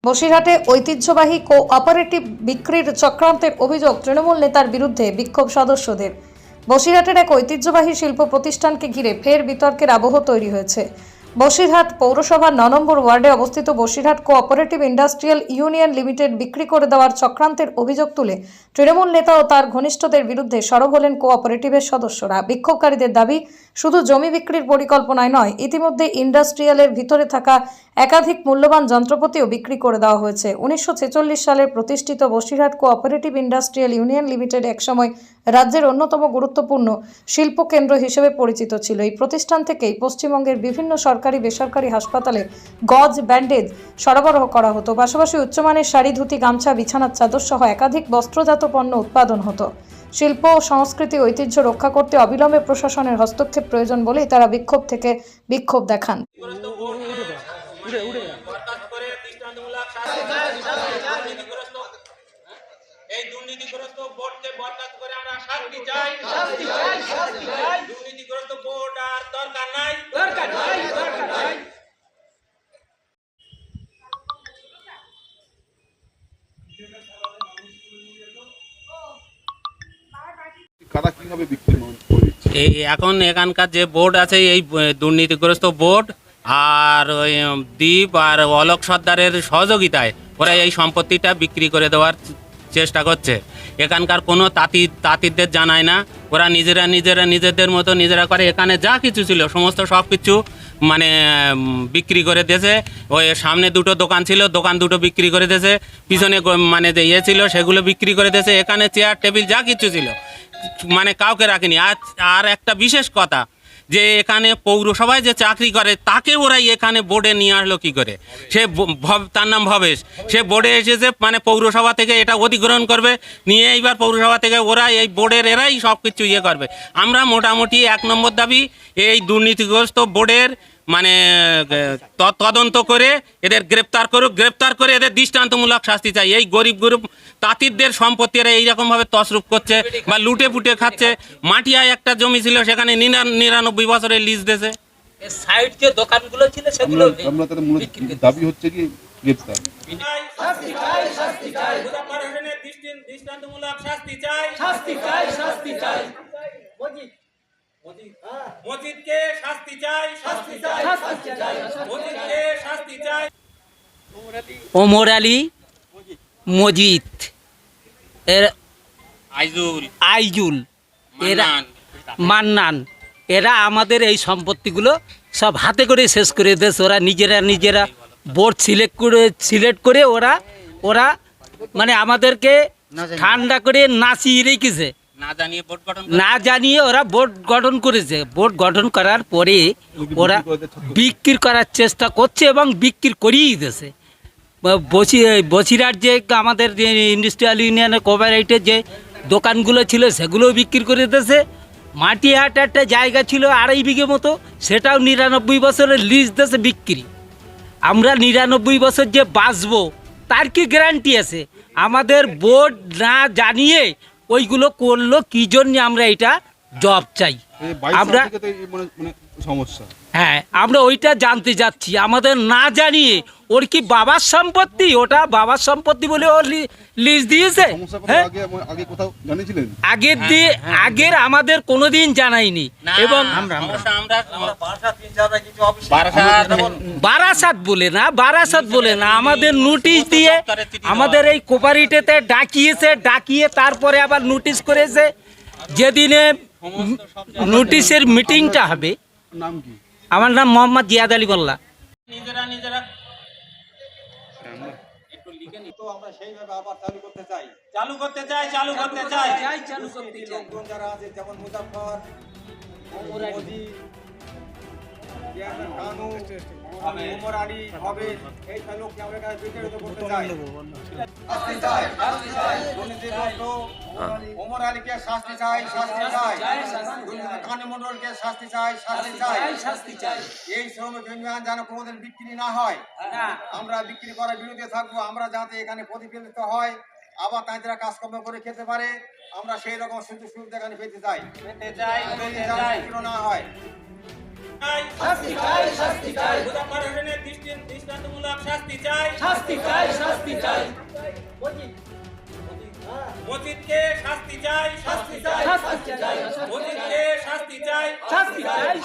বসিরহাটে ঐতিহ্যবাহী কোঅপারেটিভ বিক্রির চক্রান্তের অভিযোগ তৃণমূল নেতার বিরুদ্ধে বিক্ষোভ সদস্যদের। বসিরহাটের এক ঐতিহ্যবাহী শিল্প প্রতিষ্ঠানকে ঘিরে ফের বিতর্কের আবহ তৈরি হয়েছে। বসিরহাট পৌরসভার ৯ নম্বর ওয়ার্ডে অবস্থিত Basirhat cooperative industrial union limited বিক্রি করে দেওয়ার চক্রান্তের অভিযোগ তুলে তৃণমূল নেতা ও তার ঘনিষ্ঠদের বিরুদ্ধে সরব হলেন কোঅপারেটিভের সদস্যরা। বিক্ষোভকারীদের দাবি, শুধু জমি বিক্রির পরিকল্পনায় নয়, ইতিমধ্যে ইন্ডাস্ট্রিয়ালের ভিতরে থাকা একাধিক মূল্যবান যন্ত্রপাতিও বিক্রি করে দেওয়া হয়েছে। 1946 সালে প্রতিষ্ঠিত Basirhat cooperative industrial union limited একসময় রাজ্যের অন্যতম গুরুত্বপূর্ণ শিল্প কেন্দ্র হিসেবে পরিচিত ছিল। এই প্রতিষ্ঠান থেকেই পশ্চিমবঙ্গের বিভিন্ন সরকারি বেসরকারি হাসপাতালে গজ, ব্যান্ডেজ সরবরাহ করা হতো। পাশাপাশি উচ্চমানের শাড়ি, ধুতি, গামছা, বিছানার চাদর সহ একাধিক বস্ত্রজাত পণ্য উৎপাদন হতো। শিল্প ও সংস্কৃতি ঐতিহ্য রক্ষা করতে অবিলম্বে প্রশাসনের হস্তক্ষেপ প্রয়োজন বলেই তারা বিক্ষোভ দেখান। এই দুর্নীতিগ্রস্ত বোর্ডকে বরখাস্ত করে আমরা শাস্তি চাই, শাস্তি চাই, শাস্তি চাই। দুর্নীতিগ্রস্ত বোর্ড আর দরকার নাই, দরকার নাই, দরকার নাই। এই এখন এখানকার যে বোর্ড আছে, এই দুর্নীতিগ্রস্ত বোর্ড আর ওই দ্বীপ আর অলোক সর্দারের সহযোগিতায় ওরা এই সম্পত্তিটা বিক্রি করে দেওয়ার চেষ্টা করছে। এখানকার কোনো তাঁতিদের জানায় না, ওরা নিজেদের মতো নিজেরা করে। এখানে যা কিছু ছিল সমস্ত সব কিছু মানে বিক্রি করে দিয়েছে। ওই সামনে দুটো দোকান ছিল, দোকান দুটো বিক্রি করে দিয়েছে। পিছনে মানে যে ইয়ে ছিল সেগুলো বিক্রি করে দিয়েছে। এখানে চেয়ার টেবিল যা কিছু ছিল মানে কাউকে রাখেনি। আর একটা বিশেষ কথা, যে এখানে পৌরসভায় যে চাকরি করে তাকে ওরা এখানে বোর্ডে নিয়ে আসলো কী করে? সে তার নাম ভবেশ, সে বোর্ডে এসেছে মানে পৌরসভা থেকে এটা অধিগ্রহণ করবে, নিয়ে এইবার পৌরসভা থেকে ওরা এই বোর্ডের এরাই সব কিছু ইয়ে করবে। আমরা মোটামুটি 1 নম্বর দাবি, এই দুর্নীতিগ্রস্ত বোর্ডের মানে তদন্ত করে এদের গ্রেপ্তার করে এদের দৃষ্টান্তমূলক শাস্তি চাই। এই গরিব তাঁতিদের সম্পত্তি এরা এইরকমভাবে তছরূপ করছে বা লুটে পুটে খাচ্ছে। মাটিয়ায় একটা জমি ছিল, সেখানে 99 বছরের লিজ দিয়েছে। সাইড যে দোকানগুলো ছিল সেগুলো আমরা তাদের মূল দাবি হচ্ছে কি গ্রেফতার। শাস্তি চাই, শাস্তি চাই। প্রশাসনের দৃষ্টান্তমূলক শাস্তি চাই, শাস্তি চাই, শাস্তি চাই। মজিদকে শাস্তি চাই, শাস্তি চাই, শাস্তি চাই। মজিদকে শাস্তি চাই। ওমর আলী, মজিদ, এর আইজুল, এরা মান্নান, এরা আমাদের এই সম্পত্তিগুলো সব হাতে করে শেষ করে দিয়েছে। ওরা নিজেরা বোর্ড সিলেক্ট করে ওরা মানে আমাদেরকে ঠান্ডা করে নাচিয়ে রেখেছে। না জানিয়ে ওরা বোর্ড গঠন করেছে। বোর্ড গঠন করার পরে ওরা বিক্রি করার চেষ্টা করছে এবং বিক্রি করিয়ে দিয়েছে। বসিরহাট যে আমাদের যে ইন্ডাস্ট্রিয়াল ইউনিয়নের কোঅপারেটিভের যে দোকানগুলো ছিল সেগুলোও বিক্রি করে দিয়েছে। মাটিহাট একটা জায়গা ছিল 2.5 বিঘে মতো, সেটাও 99 বছরের লিজ দিয়েছে বিক্রি। আমরা 99 বছর যে বাঁচবো তার কি গ্যারান্টি আছে? আমাদের বোর্ড না জানিয়ে ওইগুলো করলো কি জন্য? আমরা এটা জব চাই। আমরা সমস্যা, হ্যাঁ, আমরা ওইটা জানতে যাচ্ছি। আমাদের না জানিয়ে ওর কি বাবার সম্পত্তি, ওটা বাবার সম্পত্তি বলে ও লিজ দিয়েছে। হ্যাঁ, আগের আমাদের কোনোদিন জানায়নি। এবং বারাসাত বলে না আমাদের নোটিশ দিয়ে আমাদের এই কোপারেটিভে ডাকিয়ে তারপরে আবার নোটিশ করেছে। যেদিনে নোটিশের মিটিংটা হবে, আমার নাম মোহাম্মদ জিয়াদ আলী মোল্লা। আমরা সেইভাবে আবার চালু করতে চাই। যারা আছে যেমন মুজাফফর, ওমর আলী হবে, এই লোককে আমরা বিতাড়িত করতে চাই। শাস্তি চাই, শাস্তি চাই। ওমর আলীকে শাস্তি চাই, শাস্তি চাই। কানু মণ্ডলকে শাস্তি চাই, শাস্তি চাই, শাস্তি চাই। এই শ্রমিক ইউনিয়ন যেন কোনোদিন বিক্রি না হয়। আমরা বিক্রি করার বিরুদ্ধে থাকবো। আমরা যাতে এখানে প্রতিফলিত হয়, আবার তাঁরা কাজকর্ম করে খেতে পারে, আমরা সেই রকম সুযোগ সুবিধা এখানে পেতে চাই না হয়। শাস্তি চাই, শাস্তি চাই। দৃষ্টান্তমূলক শাস্তি চাই, শাস্তি চাই। মজিদকে শাস্তি চাই, শাস্তি চাই, মজিদকে শাস্তি চাই, শাস্তি চাই।